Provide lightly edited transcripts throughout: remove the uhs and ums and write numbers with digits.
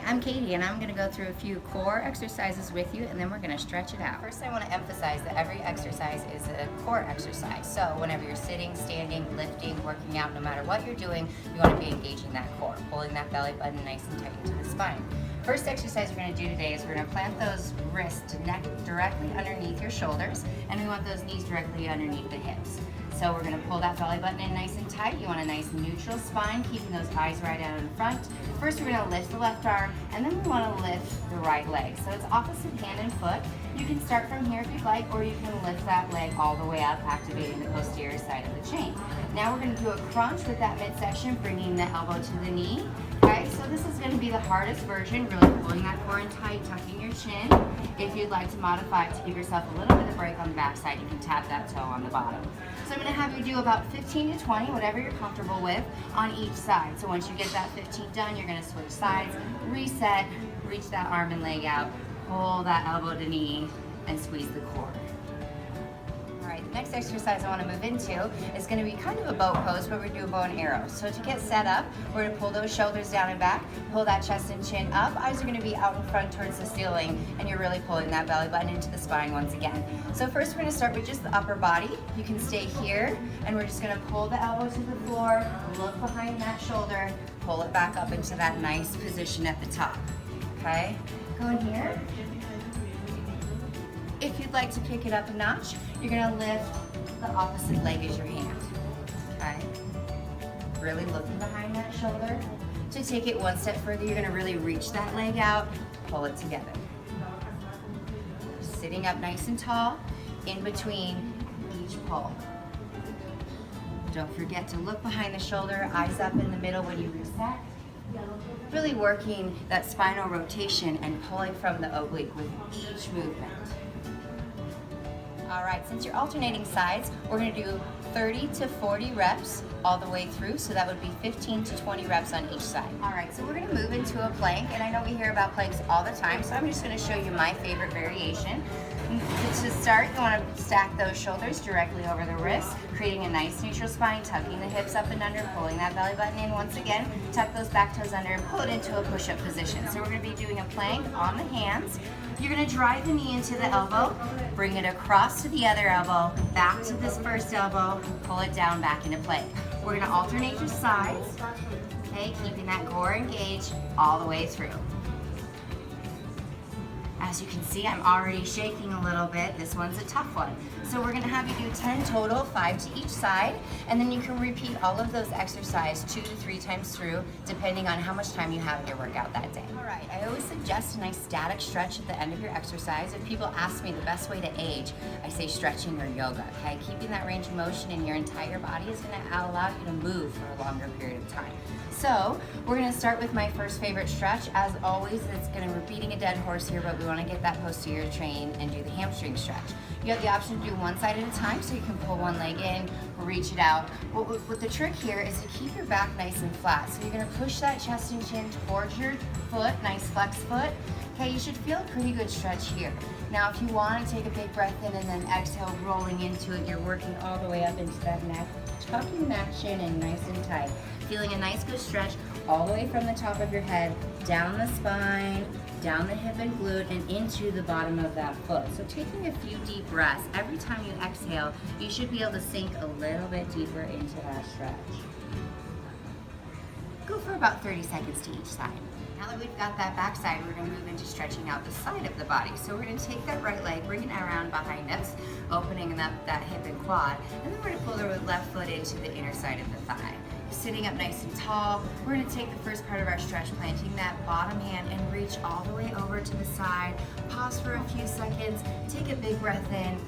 I'm Katie, and I'm going to go through a few core exercises with you, and then we're going to stretch it out. First, I want to emphasize that every exercise is a core exercise. So whenever you're sitting, standing, lifting, working out, no matter what you're doing, you want to be engaging that core, pulling that belly button nice and tight into the spine. First exercise we're going to do today is we're going to plant those wrists directly underneath your shoulders, and we want those knees directly underneath the hips. So we're going to pull that belly button in nice and tight. You want a nice neutral spine, keeping those eyes right out in front. First, we're going to lift the left arm, and then we want to lift the right leg. So it's opposite hand and foot. You can start from here if you'd like, or you can lift that leg all the way up, activating the posterior side of the chain. Now we're going to do a crunch with that midsection, bringing the elbow to the knee. Okay, so this is going to be the hardest version, really pulling that core in tight, tucking your chin. If you'd like to modify it to give yourself a little bit of break on the backside, you can tap that toe on the bottom. So I'm going to have you do about 15 to 20, whatever you're comfortable with, on each side. So once you get that 15 done, you're going to switch sides, reset, reach that arm and leg out, pull that elbow to knee, and squeeze the core. Alright, the next exercise I want to move into is going to be kind of a boat pose, but we're going to do a bow and arrow. So to get set up, we're going to pull those shoulders down and back, pull that chest and chin up, eyes are going to be out in front towards the ceiling, and you're really pulling that belly button into the spine once again. So first we're going to start with just the upper body. You can stay here, and we're just going to pull the elbow to the floor, look behind that shoulder, pull it back up into that nice position at the top. Okay, go in here. If you'd like to pick it up a notch, you're going to lift the opposite leg as your hand. Okay? Really looking behind that shoulder. To take it one step further, you're going to really reach that leg out, pull it together. Sitting up nice and tall, in between each pull. Don't forget to look behind the shoulder, eyes up in the middle when you reset. Really working that spinal rotation and pulling from the oblique with each movement. All right, since you're alternating sides, we're going to do 30 to 40 reps all the way through, so that would be 15 to 20 reps on each side. All right, so we're going to move into a plank, and I know we hear about planks all the time, so I'm just going to show you my favorite variation. To start, you want to stack those shoulders directly over the wrists, creating a nice neutral spine, tucking the hips up and under, pulling that belly button in once again, tuck those back toes under, and pull it into a push-up position. So we're going to be doing a plank on the hands. You're going to drive the knee into the elbow, bring it across to the other elbow, back to this first elbow, pull it down back into plank. We're going to alternate your sides, okay, keeping that core engaged all the way through. As you can see, I'm already shaking a little bit. This one's a tough one. So we're gonna have you do 10 total, 5 to each side, and then you can repeat all of those exercises 2 to 3 times through, depending on how much time you have in your workout that day. All right, I always suggest a nice static stretch at the end of your exercise. If people ask me the best way to age, I say stretching or yoga, okay? Keeping that range of motion in your entire body is gonna allow you to move for a longer period of time. So we're gonna start with my first favorite stretch. As always, we're beating a dead horse here, but we wanna get that posterior chain and do the hamstring stretch. You have the option to do one side at a time, so you can pull one leg in, reach it out. What the trick here is to keep your back nice and flat. So you're gonna push that chest and chin towards your foot, nice flex foot. Okay, you should feel a pretty good stretch here. Now, if you wanna take a big breath in and then exhale, rolling into it, you're working all the way up into that neck, tucking that chin in nice and tight. Feeling a nice good stretch all the way from the top of your head, down the spine, down the hip and glute, and into the bottom of that foot. So taking a few deep breaths, every time you exhale, you should be able to sink a little bit deeper into that stretch. Go for about 30 seconds to each side. Now that we've got that back side, we're gonna move into stretching out the side of the body. So we're gonna take that right leg, bring it around behind us, opening up that hip and quad, and then we're gonna pull the left foot into the inner side of the thigh. Sitting up nice and tall, we're going to take the first part of our stretch, planting that bottom hand and reach all the way over to the side. Pause for a few seconds, take a big breath in,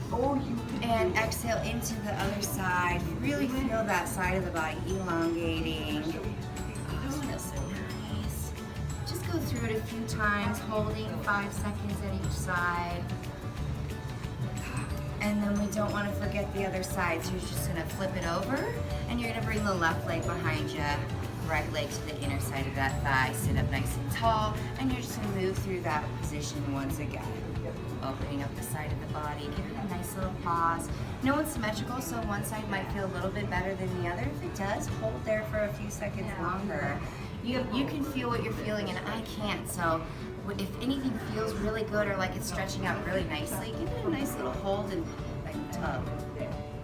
and exhale into the other side. Really feel that side of the body elongating. Oh, it feels so nice. Just go through it a few times, holding 5 seconds at each side. And then we don't want to forget the other side, so you're just going to flip it over, and you're going to bring the left leg behind you, right leg to the inner side of that thigh, sit up nice and tall, and you're just going to move through that position once again. Opening up the side of the body, giving a nice little pause. No one's symmetrical, so one side might feel a little bit better than the other. If it does, hold there for a few seconds longer. You can feel what you're feeling and I can't. So if anything feels really good or like it's stretching out really nicely, give it a nice little hold and tug.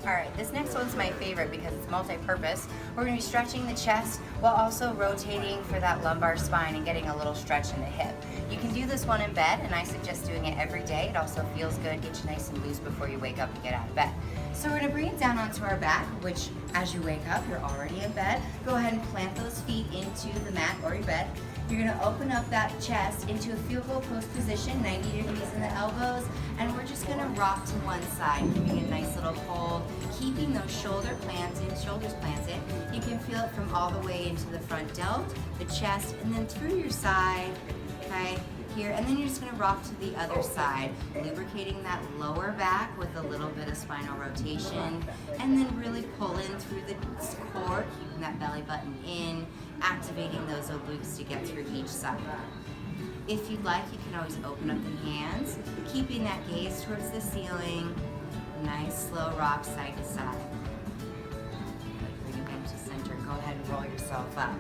All right, this next one's my favorite because it's multi-purpose. We're gonna be stretching the chest while also rotating for that lumbar spine and getting a little stretch in the hip. You can do this one in bed, and I suggest doing it every day. It also feels good, get you nice and loose before you wake up and get out of bed. So we're gonna bring it down onto our back, which as you wake up, you're already in bed. Go ahead and plant those feet into the mat or your bed. You're gonna open up that chest into a field goal post position, 90 degrees in the elbows, and we're just gonna rock to one side, giving a nice little hold, keeping those shoulders planted. You can feel it from all the way into the front delt, the chest, and then through your side, okay, here, and then you're just gonna rock to the other side, lubricating that lower back with a little bit of spinal rotation, and then really pull in through the core, keeping that belly button in, activating those obliques to get through each side. If you'd like, you can always open up the hands, keeping that gaze towards the ceiling. Nice slow rock side to side. Bring it into center. Go ahead and roll yourself up.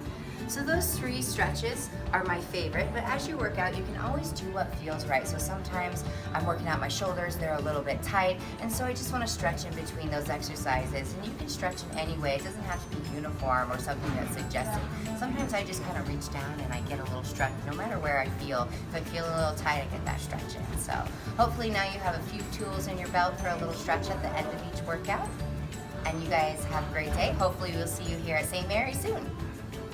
So those 3 stretches are my favorite, but as you work out, you can always do what feels right. So sometimes I'm working out my shoulders, they're a little bit tight, and so I just want to stretch in between those exercises. And you can stretch in any way. It doesn't have to be uniform or something that's suggested. Sometimes I just kind of reach down and I get a little stretch, no matter where I feel. If I feel a little tight, I get that stretch in. So hopefully now you have a few tools in your belt for a little stretch at the end of each workout. And you guys have a great day. Hopefully we'll see you here at St. Mary soon.